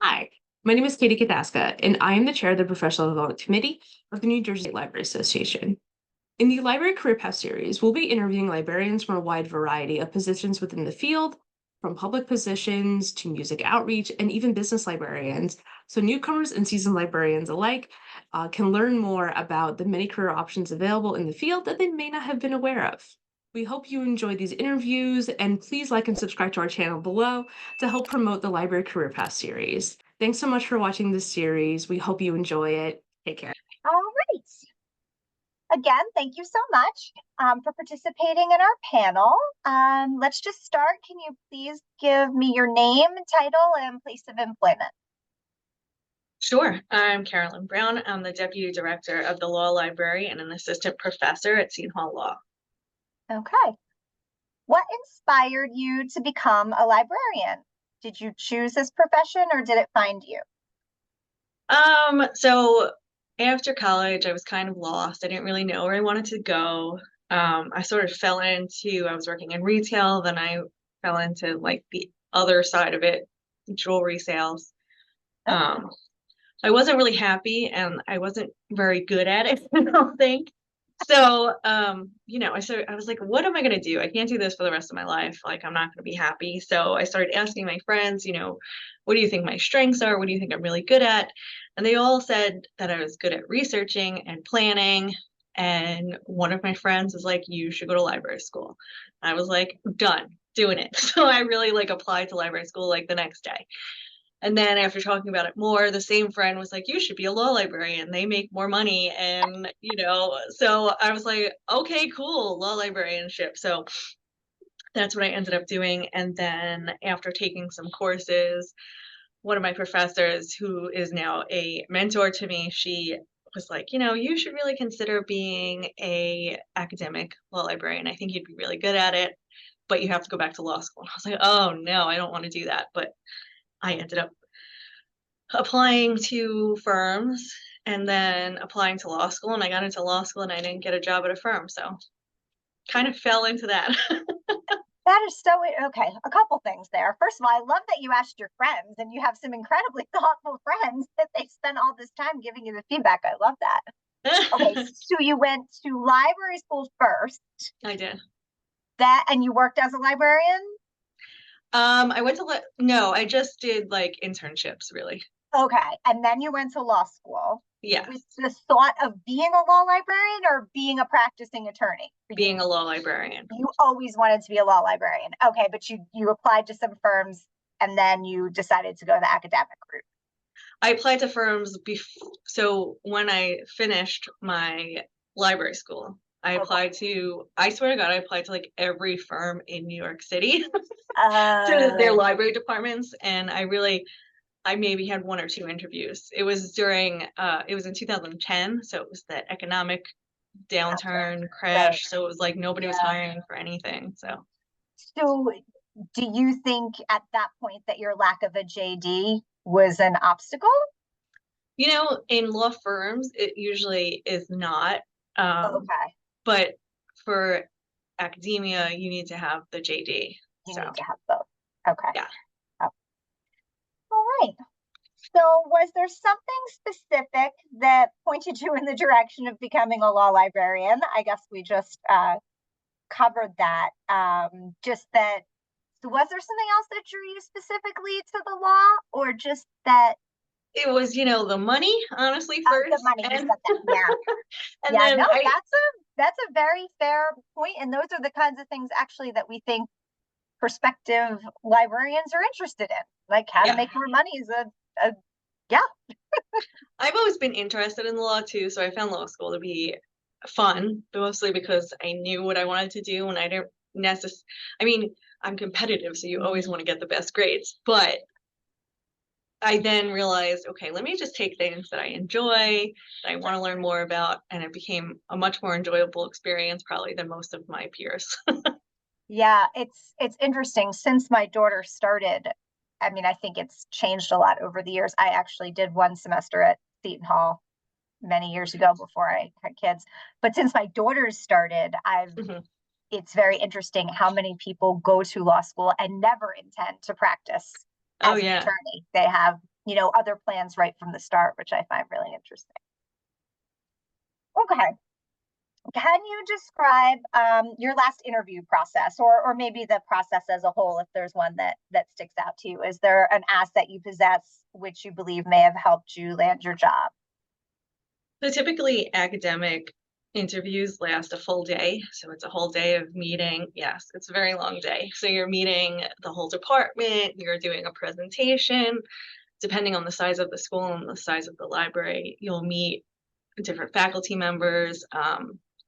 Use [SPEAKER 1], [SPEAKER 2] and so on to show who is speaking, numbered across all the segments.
[SPEAKER 1] Hi, my name is Katie Kataska, and I am the chair of the Professional Development Committee of the New Jersey Library Association. In the Library Career Path series, we'll be interviewing librarians from a wide variety of positions within the field, from public positions to music outreach and even business librarians. So newcomers and seasoned librarians alike can learn more about the many career options available in the field that they may not have been aware of. We hope you enjoy these interviews, and please like and subscribe to our channel below to help promote the Library Career Path series. Thanks so much for watching this series. We hope you enjoy it. Take care.
[SPEAKER 2] All right. Again, thank you so much for participating in our panel. Let's just start. Can you please give me your name, title, and place of employment?
[SPEAKER 3] Sure. I'm Carolyn Brown. I'm the Deputy Director of the Law Library and an Assistant Professor at Seton Hall Law.
[SPEAKER 2] Okay. What inspired you to become a librarian? Did you choose this profession or did it find you?
[SPEAKER 3] So after college, I was kind of lost. I didn't really know where I wanted to go. I sort of I was working in retail, then I fell into like the other side of it, jewelry sales. I wasn't really happy and I wasn't very good at it, I don't think. So, I was like, what am I going to do? I can't do this for the rest of my life. Like, I'm not going to be happy. So I started asking my friends, what do you think my strengths are? What do you think I'm really good at? And they all said that I was good at researching and planning. And one of my friends was like, you should go to library school. I was like, done, doing it. So I really applied to library school the next day. And then after talking about it more, the same friend was like, you should be a law librarian. They make more money. And, so I was like, okay, cool, law librarianship. So that's what I ended up doing. And then after taking some courses, one of my professors, who is now a mentor to me, she was like, you should really consider being a academic law librarian. I think you'd be really good at it, but you have to go back to law school. And I was like, oh no, I don't want to do that. But I ended up applying to firms and then applying to law school, and I got into law school and I didn't get a job at a firm, so kind of fell into that.
[SPEAKER 2] That is so okay. A couple things there. First of all, I love that you asked your friends, and you have some incredibly thoughtful friends that they spent all this time giving you the feedback. I love that. Okay, so you went to library school first.
[SPEAKER 3] I did.
[SPEAKER 2] And you worked as a librarian?
[SPEAKER 3] I just did internships, really.
[SPEAKER 2] Okay, and then you went to law school.
[SPEAKER 3] Yeah.
[SPEAKER 2] With the thought of being a law librarian or being a practicing attorney?
[SPEAKER 3] Being a law librarian.
[SPEAKER 2] You always wanted to be a law librarian. Okay, but you applied to some firms and then you decided to go the academic route.
[SPEAKER 3] I applied to firms so when I finished my library school, I applied to, I swear to God, I applied to every firm in New York City to their library departments. And I maybe had one or two interviews. It was it was in 2010. So it was the economic downturn crash. Right. So it was nobody was hiring for anything. So
[SPEAKER 2] do you think at that point that your lack of a JD was an obstacle?
[SPEAKER 3] In law firms, it usually is not.
[SPEAKER 2] Okay.
[SPEAKER 3] But for academia, you need to have the JD.
[SPEAKER 2] You need to have both. Okay.
[SPEAKER 3] Yeah.
[SPEAKER 2] All right. So was there something specific that pointed you in the direction of becoming a law librarian? I guess we just covered that. So was there something else that drew you specifically to the law, or just that?
[SPEAKER 3] It was, the money, honestly, first.
[SPEAKER 2] The money, you said that. Yeah.
[SPEAKER 3] And
[SPEAKER 2] no, that's a very fair point. And those are the kinds of things actually that we think prospective librarians are interested in. Like how to make more money is
[SPEAKER 3] I've always been interested in the law too, so I found law school to be fun, mostly because I knew what I wanted to do, and I didn't I'm competitive, so you always want to get the best grades, but I then realized, okay, let me just take things that I enjoy, that I want to learn more about, and it became a much more enjoyable experience probably than most of my peers.
[SPEAKER 2] Yeah, it's interesting. Since my daughter started, I think it's changed a lot over the years. I actually did one semester at Seton Hall many years ago before I had kids. But since my daughter's started, it's very interesting how many people go to law school and never intend to practice as an attorney. They have other plans right from the start, which I find really interesting. Okay. Can you describe your last interview process, or maybe the process as a whole, if there's one that sticks out to you? Is there an asset you possess which you believe may have helped you land your job?
[SPEAKER 3] So typically academic interviews last a full day. So it's a whole day of meeting. Yes, it's a very long day. So you're meeting the whole department, you're doing a presentation. Depending on the size of the school and the size of the library, you'll meet different faculty members,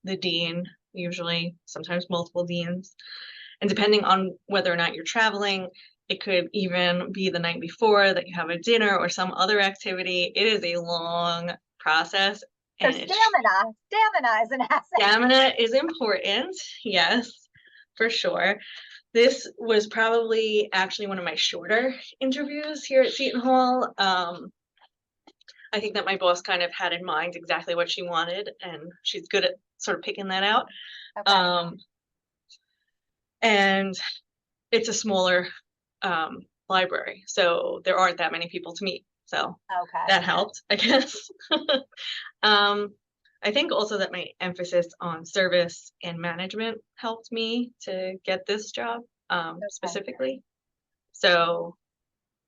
[SPEAKER 3] the dean, usually, sometimes multiple deans. And depending on whether or not you're traveling, it could even be the night before that you have a dinner or some other activity. It is a long process.
[SPEAKER 2] So stamina is an asset.
[SPEAKER 3] Stamina is important, yes, for sure. This was probably actually one of my shorter interviews here at Seton Hall. I think that my boss kind of had in mind exactly what she wanted, and she's good at sort of picking that out. Okay. And it's a smaller library, so there aren't that many people to meet. So that helped, I guess. I think also that my emphasis on service and management helped me to get this job specifically. So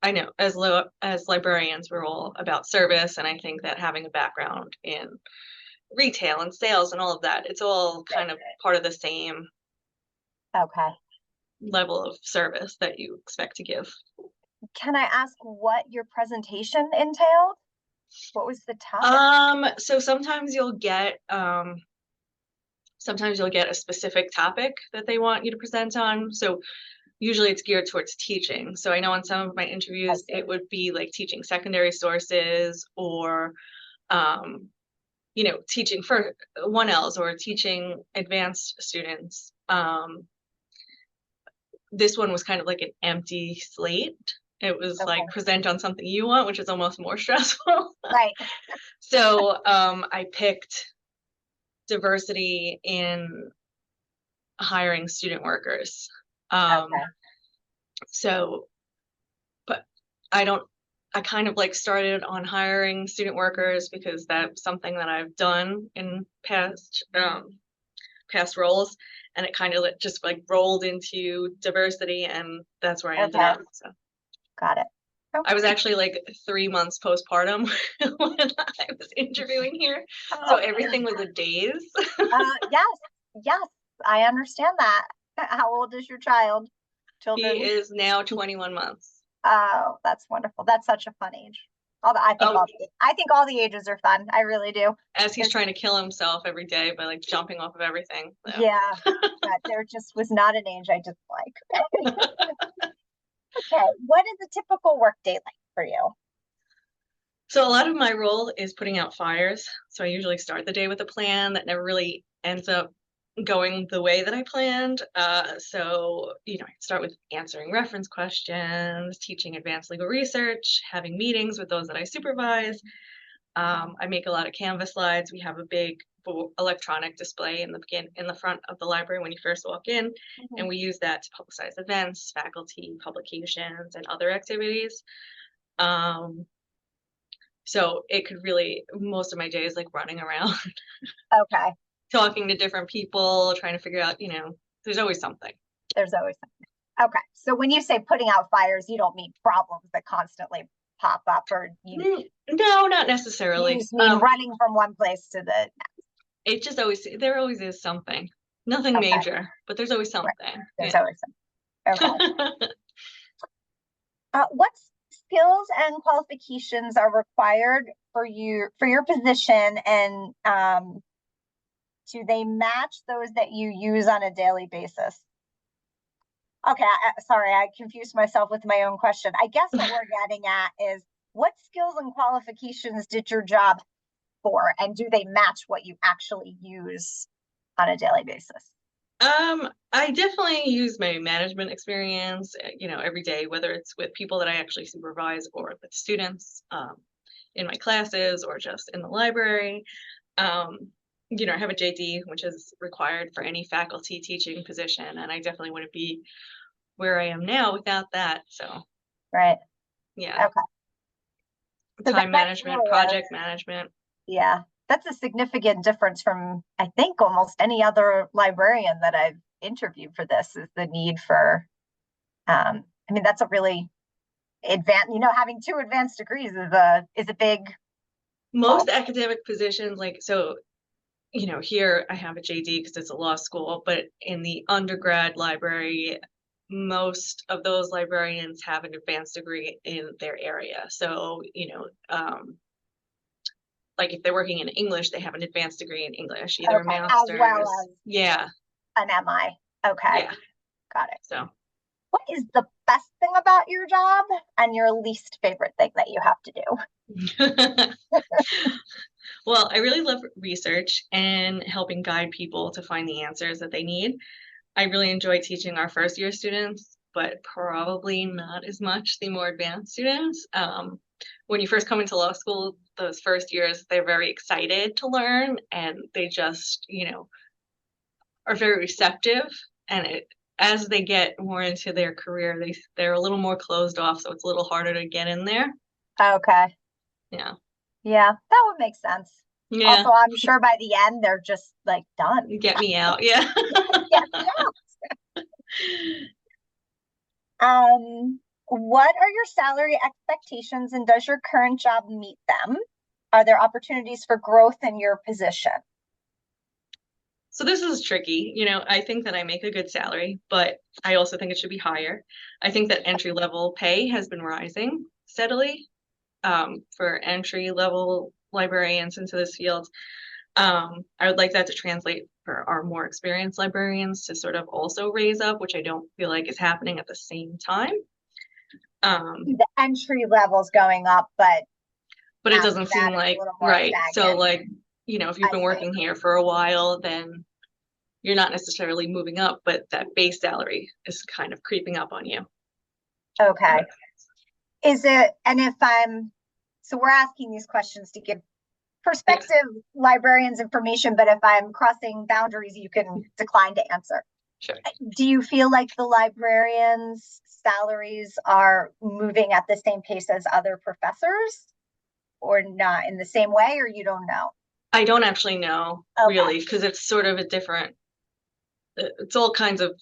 [SPEAKER 3] I know as librarians, we're all about service, and I think that having a background in retail and sales and all of that, it's all kind of part of the same level of service that you expect to give.
[SPEAKER 2] Can I ask what your presentation entailed? What was the topic?
[SPEAKER 3] So sometimes you'll get a specific topic that they want you to present on. So usually it's geared towards teaching. So I know on some of my interviews, it would be like teaching secondary sources, or, teaching for 1Ls or teaching advanced students. This one was kind of like an empty slate. It was like present on something you want, which is almost more stressful.
[SPEAKER 2] Right.
[SPEAKER 3] So I picked diversity in hiring student workers. So, but I kind of like started on hiring student workers because that's something that I've done in past roles, and it kind of just like rolled into diversity, and that's where I ended up. So.
[SPEAKER 2] Got it. Okay.
[SPEAKER 3] I was actually like 3 months postpartum when I was interviewing here, so everything was a daze.
[SPEAKER 2] Yes, I understand that. How old is your child? Children?
[SPEAKER 3] He is now 21 months.
[SPEAKER 2] Oh, that's wonderful. That's such a fun age. I think all the ages are fun. I really do.
[SPEAKER 3] As he's trying to kill himself every day by like jumping off of everything. So.
[SPEAKER 2] Yeah, there just was not an age I didn't like. Okay, what is a typical work day like for you?
[SPEAKER 3] So a lot of my role is putting out fires. So I usually start the day with a plan that never really ends up going the way that I planned. So I start with answering reference questions, teaching advanced legal research, having meetings with those that I supervise. I make a lot of Canvas slides. We have a big electronic display in the front of the library when you first walk in, and we use that to publicize events, faculty, publications, and other activities. So it could really, most of my day is like running around.
[SPEAKER 2] Okay.
[SPEAKER 3] Talking to different people, trying to figure out, there's always something.
[SPEAKER 2] There's always something. Okay. So when you say putting out fires, you don't mean problems that constantly pop up, or
[SPEAKER 3] no, not necessarily.
[SPEAKER 2] You just mean running from one place to the next.
[SPEAKER 3] It just there always is something. Nothing major, but there's always something.
[SPEAKER 2] Right. There's always something. Okay. What skills and qualifications are required for your position, and do they match those that you use on a daily basis? Okay, sorry, I confused myself with my own question. I guess what we're getting at is, what skills and qualifications did your job for, and do they match what you actually use on a daily basis?
[SPEAKER 3] I definitely use my management experience, every day, whether it's with people that I actually supervise or with students in my classes or just in the library. I have a JD, which is required for any faculty teaching position, and I definitely wouldn't be where I am now without that. So,
[SPEAKER 2] right.
[SPEAKER 3] Yeah.
[SPEAKER 2] Okay. So
[SPEAKER 3] time
[SPEAKER 2] that's
[SPEAKER 3] management,
[SPEAKER 2] really
[SPEAKER 3] project management.
[SPEAKER 2] yeah, that's a significant difference from, I think, almost any other librarian that I've interviewed for this, is the need for, I mean, that's a really advanced, having 2 advanced degrees is a big.
[SPEAKER 3] Most academic positions, like, so, here I have a JD because it's a law school, but in the undergrad library, most of those librarians have an advanced degree in their area. So, like if they're working in English, they have an advanced degree in English, either a
[SPEAKER 2] Okay, as
[SPEAKER 3] master's.
[SPEAKER 2] well as
[SPEAKER 3] Yeah.
[SPEAKER 2] an MI. Okay.
[SPEAKER 3] Yeah.
[SPEAKER 2] Got it.
[SPEAKER 3] So
[SPEAKER 2] What is the best thing about your job and your least favorite thing that you have to do?
[SPEAKER 3] well, I really love research and helping guide people to find the answers that they need. I really enjoy teaching our first year students, but probably not as much the more advanced students. When you first come into law school, those first years, they're very excited to learn, and they just, are very receptive. And as they get more into their career, they're a little more closed off, so it's a little harder to get in there.
[SPEAKER 2] Okay.
[SPEAKER 3] Yeah.
[SPEAKER 2] Yeah, that would make sense.
[SPEAKER 3] Yeah.
[SPEAKER 2] Also, I'm sure by the end they're just like done.
[SPEAKER 3] Get me out. Yeah.
[SPEAKER 2] Get me out. What are your salary expectations, and does your current job meet them? Are there opportunities for growth in your position?
[SPEAKER 3] So this is tricky. I think that I make a good salary, but I also think it should be higher. I think that entry level pay has been rising steadily for entry level librarians into this field. I would like that to translate for our more experienced librarians to sort of also raise up, which I don't feel like is happening at the same time.
[SPEAKER 2] The entry level's going up, but
[SPEAKER 3] it doesn't seem like right.
[SPEAKER 2] stagnant.
[SPEAKER 3] So like, if you've been working here for a while, then you're not necessarily moving up, but that base salary is kind of creeping up on you.
[SPEAKER 2] Okay. Is it, and so we're asking these questions to give prospective librarians information, but if I'm crossing boundaries, you can decline to answer.
[SPEAKER 3] Sure.
[SPEAKER 2] Do you feel like the librarians' salaries are moving at the same pace as other professors, or not in the same way, or you don't know?
[SPEAKER 3] I don't actually know, really, because it's sort of it's all kinds of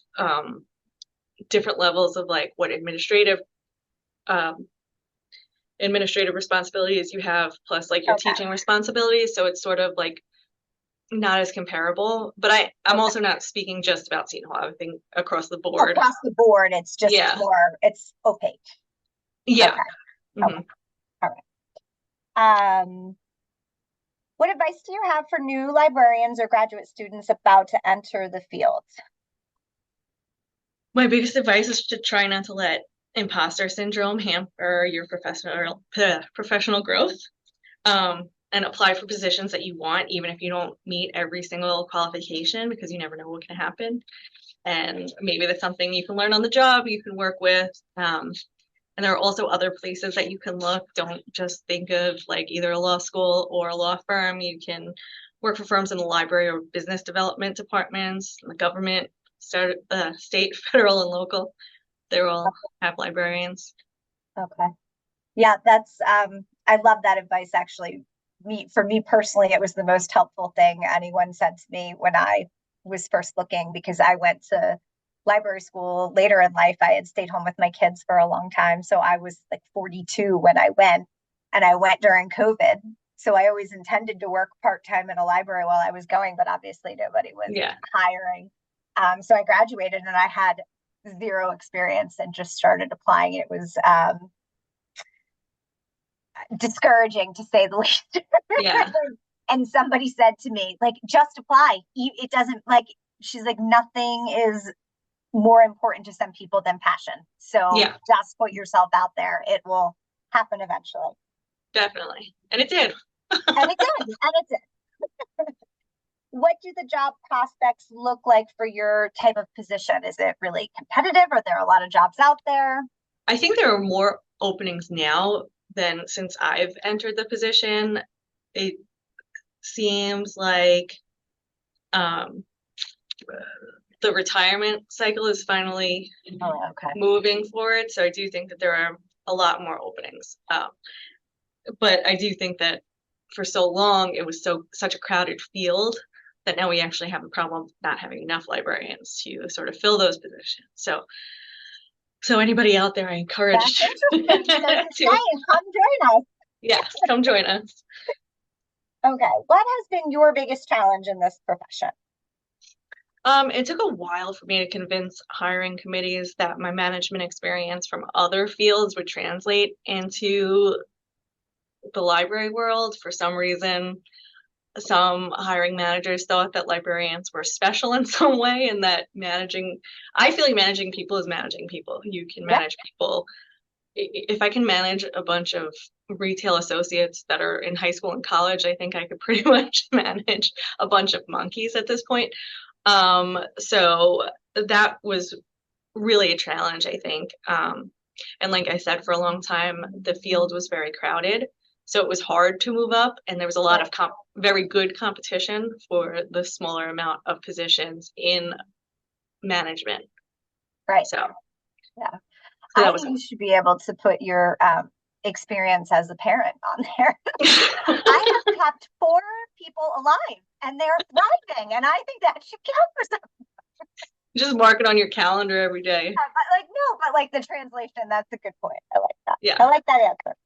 [SPEAKER 3] different levels of like what administrative responsibilities you have, plus like your teaching responsibilities. So it's sort of like not as comparable, but I'm also not speaking just about Seton Hall. I think across the board.
[SPEAKER 2] Across the board, it's just more, it's opaque.
[SPEAKER 3] Yeah.
[SPEAKER 2] Okay. Okay. All right. What advice do you have for new librarians or graduate students about to enter the field?
[SPEAKER 3] My biggest advice is to try not to let imposter syndrome hamper your professional growth. And apply for positions that you want, even if you don't meet every single qualification, because you never know what can happen. And maybe that's something you can learn on the job, you can work with. And there are also other places that you can look. Don't just think of like either a law school or a law firm. You can work for firms in the library or business development departments, the government, state, federal, and local. They all have librarians.
[SPEAKER 2] Okay. Yeah, that's, I love that advice, actually. For me personally, it was the most helpful thing anyone said to me when I was first looking, because I went to library school later in life. I had stayed home with my kids for a long time. So I was like 42 when I went, and I went during COVID. So I always intended to work part-time in a library while I was going, but obviously nobody was hiring. So I graduated and I had 0 experience and just started applying. It was discouraging, to say the least.
[SPEAKER 3] Yeah.
[SPEAKER 2] And somebody said to me, like, just apply. It doesn't, like, she's like, nothing is more important to some people than passion. So just put yourself out there. It will happen eventually.
[SPEAKER 3] Definitely. And it did.
[SPEAKER 2] And it did. And it did. What do the job prospects look like for your type of position? Is it really competitive? Are there a lot of jobs out there?
[SPEAKER 3] I think there are more openings now than since I've entered the position. It seems like the retirement cycle is finally moving forward. So I do think that there are a lot more openings. but I do think that for so long it was such a crowded field that now we actually have a problem not having enough librarians to sort of fill those positions. So anybody out there, I encourage
[SPEAKER 2] That's interesting. So you're
[SPEAKER 3] to,
[SPEAKER 2] saying, come join us.
[SPEAKER 3] yes, come join us.
[SPEAKER 2] Okay. What has been your biggest challenge in this profession?
[SPEAKER 3] It took a while for me to convince hiring committees that my management experience from other fields would translate into the library world. For some reason, some hiring managers thought that librarians were special in some way, and that I feel like managing people is managing people. You can manage people. If I can manage a bunch of retail associates that are in high school and college, I think I could pretty much manage a bunch of monkeys at this point. So that was really a challenge, I think. And like I said, for a long time, the field was very crowded. So it was hard to move up, and there was a lot of very good competition for the smaller amount of positions in management.
[SPEAKER 2] Right.
[SPEAKER 3] So,
[SPEAKER 2] yeah.
[SPEAKER 3] So
[SPEAKER 2] I think you should be able to put your experience as a parent on there. I have kept 4 people alive and they're thriving, and I think that should count for something.
[SPEAKER 3] Just mark it on your calendar every day.
[SPEAKER 2] Yeah, but like the translation, that's a good point. I like that.
[SPEAKER 3] Yeah.
[SPEAKER 2] I like that answer.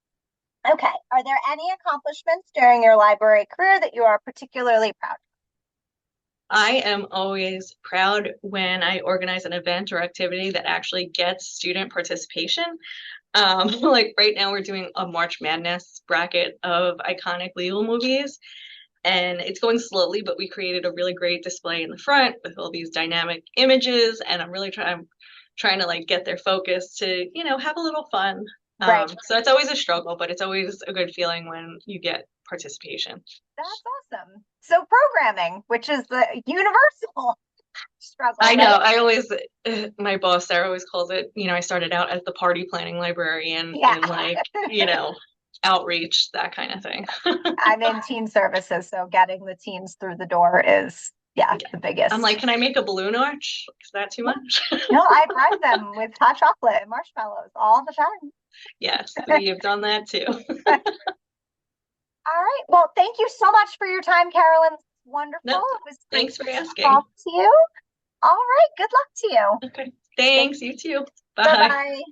[SPEAKER 2] Okay. Are there any accomplishments during your library career that you are particularly proud of?
[SPEAKER 3] I am always proud when I organize an event or activity that actually gets student participation. Like right now we're doing a March Madness bracket of iconic legal movies, and it's going slowly, but we created a really great display in the front with all these dynamic images, and I'm really trying to like get their focus to, have a little fun.
[SPEAKER 2] Right.
[SPEAKER 3] So it's always a struggle, but it's always a good feeling when you get participation.
[SPEAKER 2] That's awesome. So programming, which is the universal struggle.
[SPEAKER 3] I know.
[SPEAKER 2] Right?
[SPEAKER 3] I always, my boss Sarah always calls it, I started out as the party planning librarian
[SPEAKER 2] Yeah.
[SPEAKER 3] and like, outreach, that kind of thing.
[SPEAKER 2] I'm in teen services, so getting the teens through the door is, the biggest.
[SPEAKER 3] I'm like, can I make a balloon arch? Is that too much?
[SPEAKER 2] No, I bribe them with hot chocolate and marshmallows all the time.
[SPEAKER 3] Yes, we have done that too.
[SPEAKER 2] All right. Well, thank you so much for your time, Carolyn. Wonderful.
[SPEAKER 3] No,
[SPEAKER 2] it was
[SPEAKER 3] thanks for asking.
[SPEAKER 2] Talk to you. All right. Good luck to you.
[SPEAKER 3] Okay. Thanks. You too.
[SPEAKER 2] Bye-bye.